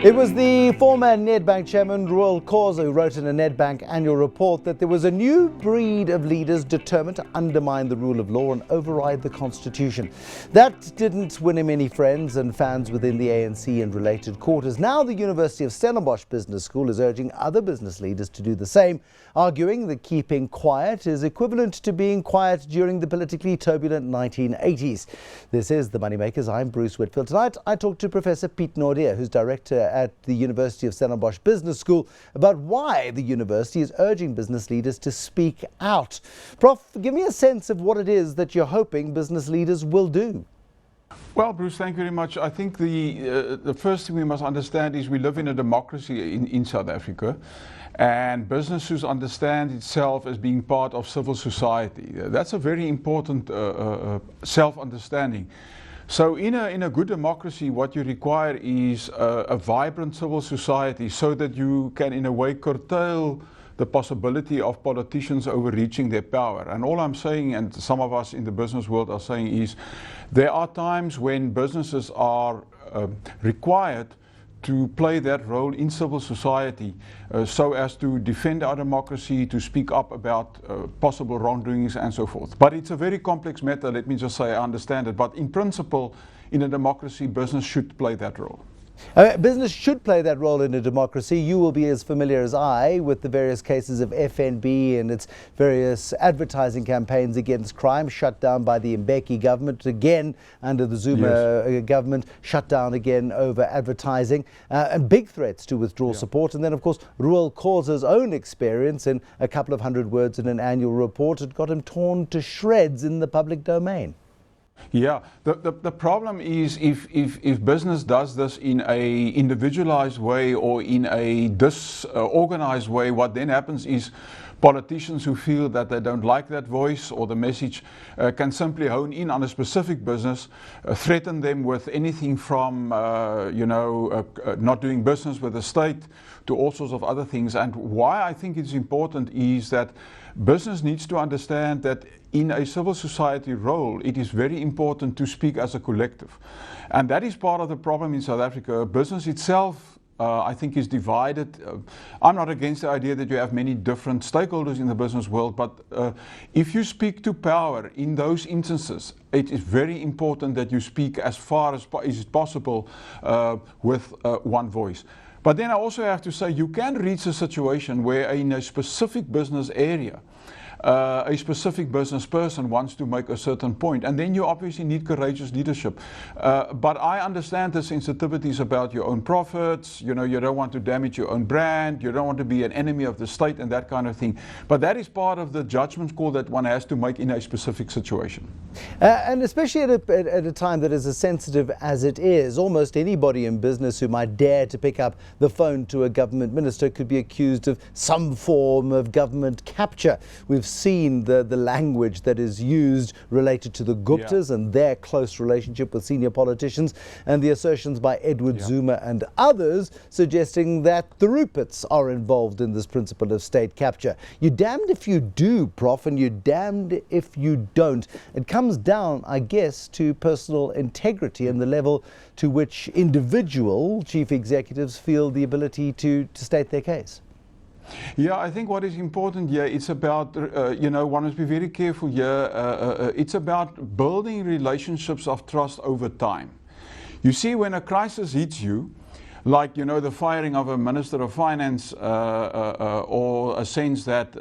It was the former Nedbank Chairman Reuel Khoza who wrote in a Nedbank annual report that there was a new breed of leaders determined to undermine the rule of law and override the constitution. That didn't win him any friends and fans within the ANC and related quarters. Now the University of Stellenbosch Business School is urging other business leaders to do the same, arguing that keeping quiet is equivalent to being quiet during the politically turbulent 1980s. This is the MoneyMakers. I'm Bruce Whitfield. Tonight I talked to Professor Piet Naude, who's director at the University of Stellenbosch Business School, about why the university is urging business leaders to speak out. Prof, give me a sense of what it is that you're hoping business leaders will do. Well, Bruce, thank you very much. I think the first thing we must understand is we live in a democracy in South Africa, and business should understand itself as being part of civil society. That's a very important self-understanding. So in a good democracy, what you require is a vibrant civil society so that you can, in a way, curtail the possibility of politicians overreaching their power. And all I'm saying, and some of us in the business world are saying, is there are times when businesses are required to play that role in civil society so as to defend our democracy, to speak up about possible wrongdoings and so forth. But it's a very complex matter, let me just say I understand it. But in principle, in a democracy, business should play that role. Business should play that role in a democracy. You will be as familiar as I with the various cases of FNB and its various advertising campaigns against crime, shut down by the Mbeki government, again under the Zuma government, shut down again over advertising, and big threats to withdraw support. And then, of course, Reuel Khoza's own experience in a couple of hundred words in an annual report had got him torn to shreds in the public domain. Yeah, the problem is if business does this in a individualized way or in a disorganized way, what then happens is politicians who feel that they don't like that voice or the message can simply hone in on a specific business, threaten them with anything from not doing business with the state to all sorts of other things. And why I think it's important is that business needs to understand that in a civil society role, it is very important to speak as a collective. And that is part of the problem in South Africa. Business itself, I think, is divided. I'm not against the idea that you have many different stakeholders in the business world, but if you speak to power in those instances, it is very important that you speak as far as possible with one voice. But then I also have to say you can reach a situation where in a specific business area, a specific business person wants to make a certain point, and then you obviously need courageous leadership. But I understand the sensitivities about your own profits. You know, you don't want to damage your own brand, you don't want to be an enemy of the state and that kind of thing. But that is part of the judgment call that one has to make in a specific situation. And especially at a time that is as sensitive as it is, almost anybody in business who might dare to pick up the phone to a government minister could be accused of some form of government capture. We've seen the language that is used related to the Guptas and their close relationship with senior politicians, and the assertions by Edward Zuma and others suggesting that the Ruperts are involved in this principle of state capture. You're damned if you do, Prof, and you're damned if you don't. It comes down, I guess, to personal integrity and the level to which individual chief executives feel the ability to state their case. Yeah, I think what is important here, it's about, one must be very careful here. It's about building relationships of trust over time. You see, when a crisis hits you, like, the firing of a Minister of Finance or a sense that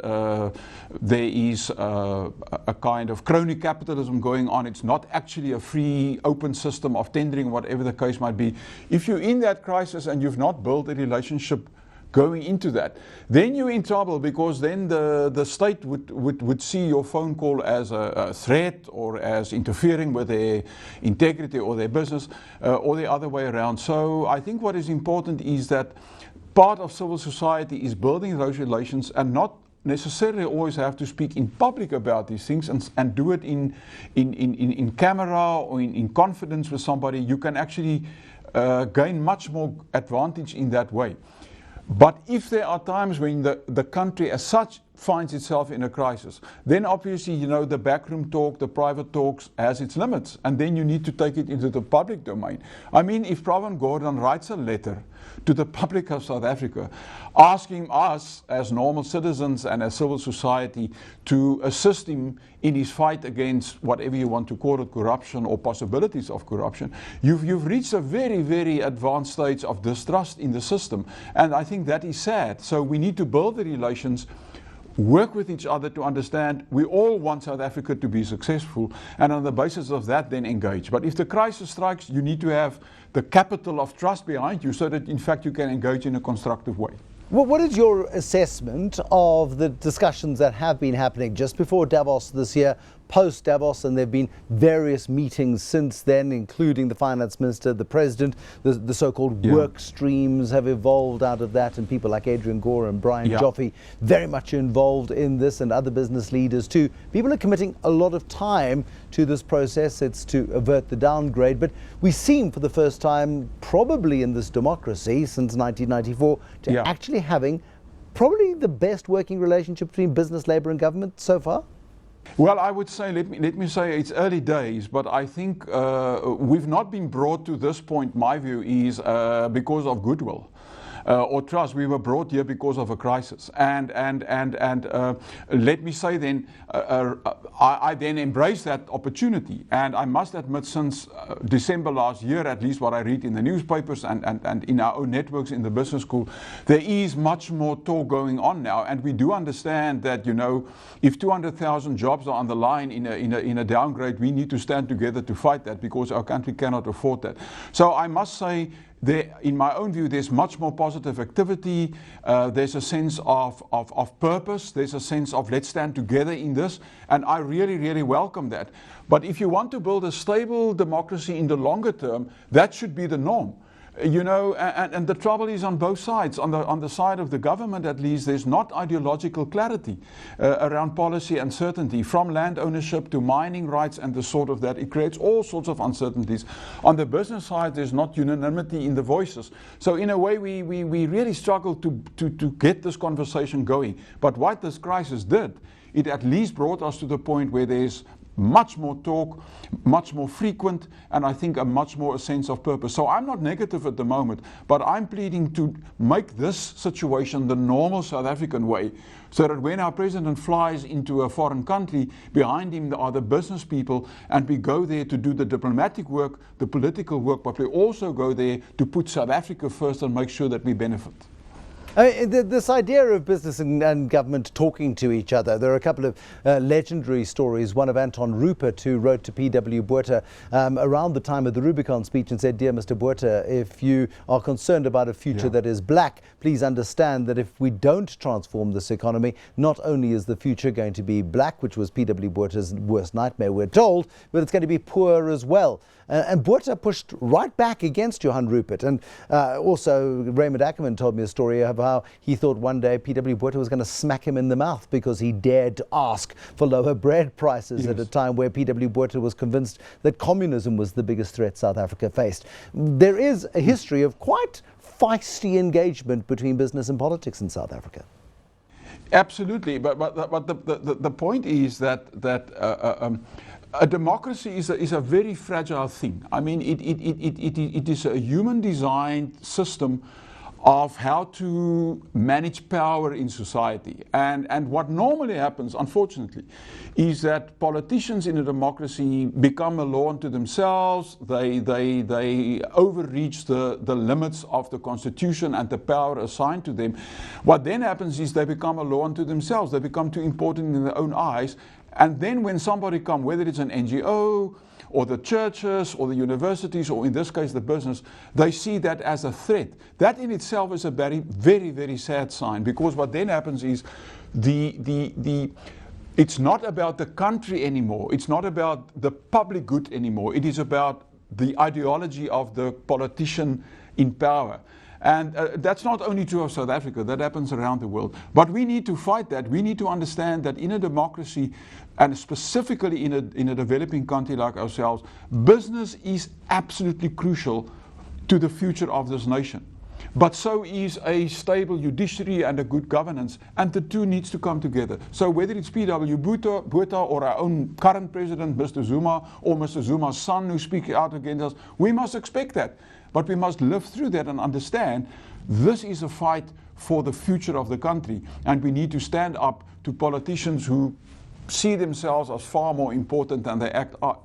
there is a kind of crony capitalism going on, it's not actually a free, open system of tendering, whatever the case might be. If you're in that crisis and you've not built a relationship going into that, then you're in trouble, because then the state would see your phone call as a threat or as interfering with their integrity or their business or the other way around. So I think what is important is that part of civil society is building those relations and not necessarily always have to speak in public about these things and do it in camera or in confidence with somebody. You can actually gain much more advantage in that way. But if there are times when the country as such finds itself in a crisis, then obviously, you know, the backroom talk, the private talks has its limits, and then you need to take it into the public domain. I mean, if Pravin Gordhan writes a letter to the public of South Africa asking us as normal citizens and as civil society to assist him in his fight against whatever you want to call it, corruption or possibilities of corruption, you've reached a very, very advanced stage of distrust in the system, and I think that is sad. So we need to build the relations, work with each other to understand we all want South Africa to be successful, and on the basis of that then engage. But if the crisis strikes, you need to have the capital of trust behind you so that in fact you can engage in a constructive way. Well, what is your assessment of the discussions that have been happening just before Davos this year, post Davos, and there have been various meetings since then, including the finance minister, the president, the so-called work streams have evolved out of that, and people like Adrian Gore and Brian Joffe very much involved in this, and other business leaders too. People are committing a lot of time to this process. It's to avert the downgrade, but we seem for the first time probably in this democracy since 1994 to actually having probably the best working relationship between business, labour and government so far. Well, I would say, let me say it's early days, but I think we've not been brought to this point, my view is, because of goodwill. Or trust. We were brought here because of a crisis, and let me say then, I then embraced that opportunity, and I must admit, since December last year, at least what I read in the newspapers and in our own networks in the business school, there is much more talk going on now, and we do understand that, you know, if 200,000 jobs are on the line in a downgrade, we need to stand together to fight that, because our country cannot afford that. So I must say, in my own view, there's much more positive activity. There's a sense of purpose. There's a sense of let's stand together in this. And I really, really welcome that. But if you want to build a stable democracy in the longer term, that should be the norm. You know, and the trouble is on both sides. On the side of the government, at least, there's not ideological clarity around policy uncertainty, from land ownership to mining rights and the sort of that. It creates all sorts of uncertainties. On the business side, there's not unanimity in the voices. So in a way, we really struggle to get this conversation going. But what this crisis did, it at least brought us to the point where there's much more talk, much more frequent, and I think a much more a sense of purpose. So I'm not negative at the moment, but I'm pleading to make this situation the normal South African way, so that when our president flies into a foreign country, behind him are the business people, and we go there to do the diplomatic work, the political work, but we also go there to put South Africa first and make sure that we benefit. This idea of business and government talking to each other, there are a couple of legendary stories. One of Anton Rupert, who wrote to P.W. Botha around the time of the Rubicon speech and said, "Dear Mr. Botha, if you are concerned about a future that is black, please understand that if we don't transform this economy, not only is the future going to be black," which was P.W. Botha's worst nightmare, we're told, "but it's going to be poor as well." And Botha pushed right back against Johan Rupert. And also Raymond Ackerman told me a story of how he thought one day P.W. Botha was going to smack him in the mouth because he dared to ask for lower bread prices at a time where P.W. Botha was convinced that communism was the biggest threat South Africa faced. There is a history of quite feisty engagement between business and politics in South Africa. Absolutely, but the point is that a democracy is a very fragile thing. I mean, it is a human-designed system of how to manage power in society. And what normally happens, unfortunately, is that politicians in a democracy become a law unto themselves. They overreach the limits of the constitution and the power assigned to them. What then happens is they become a law unto themselves. They become too important in their own eyes. And then when somebody comes, whether it's an NGO or the churches or the universities, or in this case the business, they see that as a threat. That in itself is a very, very, very sad sign, because what then happens is it's not about the country anymore. It's not about the public good anymore. It is about the ideology of the politician in power. And that's not only true of South Africa, that happens around the world. But we need to fight that. We need to understand that in a democracy, and specifically in a developing country like ourselves, business is absolutely crucial to the future of this nation. But so is a stable judiciary and a good governance, and the two needs to come together. So whether it's P.W. Botha or our own current president, Mr. Zuma, or Mr. Zuma's son who speak out against us, we must expect that. But we must live through that and understand this is a fight for the future of the country, and we need to stand up to politicians who see themselves as far more important than they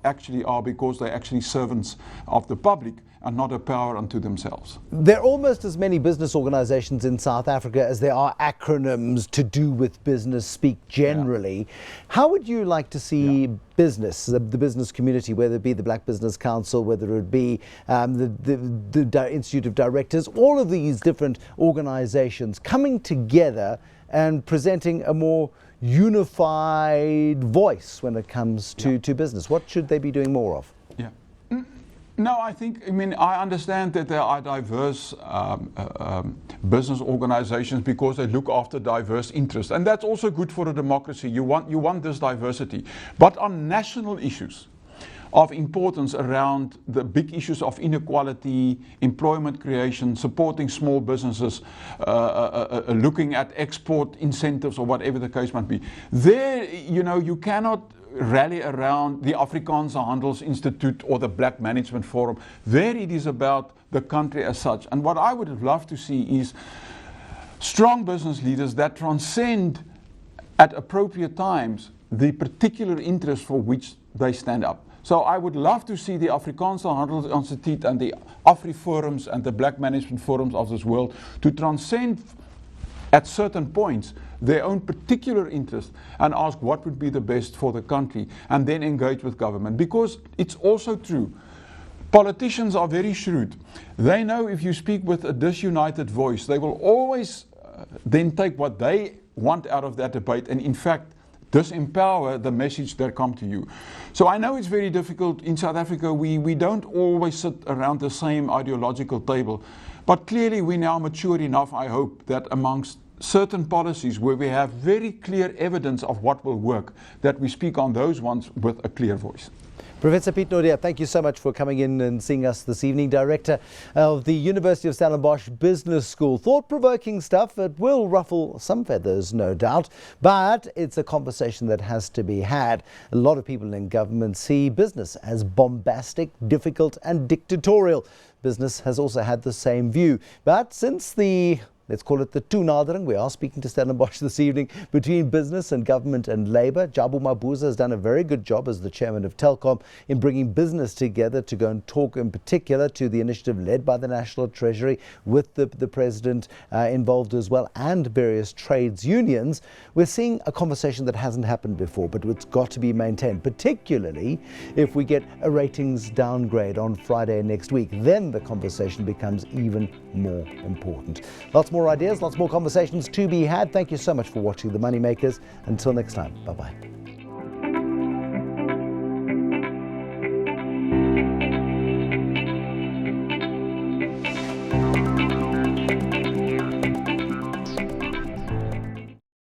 actually are, because they're actually servants of the public and not a power unto themselves. There are almost as many business organizations in South Africa as there are acronyms to do with business speak generally. Yeah. How would you like to see business, the business community, whether it be the Black Business Council, whether it be the Institute of Directors, all of these different organizations coming together and presenting a more unified voice when it comes to business? What should they be doing more of? Yeah. No, I understand that there are diverse business organizations because they look after diverse interests, and that's also good for a democracy. You want this diversity. But on national issues of importance around the big issues of inequality, employment creation, supporting small businesses, looking at export incentives or whatever the case might be, there, you cannot rally around the Afrikaanse Handels Institute or the Black Management Forum. There it is about the country as such. And what I would love to see is strong business leaders that transcend at appropriate times the particular interest for which they stand up. So I would love to see the Afrikaanse Handels Institute and the AfriForums and the Black Management Forums of this world to transcend at certain points their own particular interest and ask what would be the best for the country, and then engage with government. Because it's also true, politicians are very shrewd. They know if you speak with a disunited voice, they will always then take what they want out of that debate and in fact disempower the message that come to you. So I know it's very difficult. In South Africa, we don't always sit around the same ideological table, but clearly we're now mature enough, I hope, that amongst certain policies where we have very clear evidence of what will work, that we speak on those ones with a clear voice. Professor Piet Naude, thank you so much for coming in and seeing us this evening. Director of the University of Stellenbosch Business School. Thought-provoking stuff. It will ruffle some feathers, no doubt, but it's a conversation that has to be had. A lot of people in government see business as bombastic, difficult and dictatorial. Business has also had the same view. But since let's call it the toenadering. We are speaking to Stellenbosch this evening between business and government and labour. Jabu Mabuza has done a very good job as the chairman of Telkom in bringing business together to go and talk in particular to the initiative led by the National Treasury with the president involved as well and various trades unions. We're seeing a conversation that hasn't happened before, but it's got to be maintained, particularly if we get a ratings downgrade on Friday next week. Then the conversation becomes even more important. Lots more ideas, lots more conversations to be had. Thank you so much for watching The Moneymakers. Until next time, bye-bye.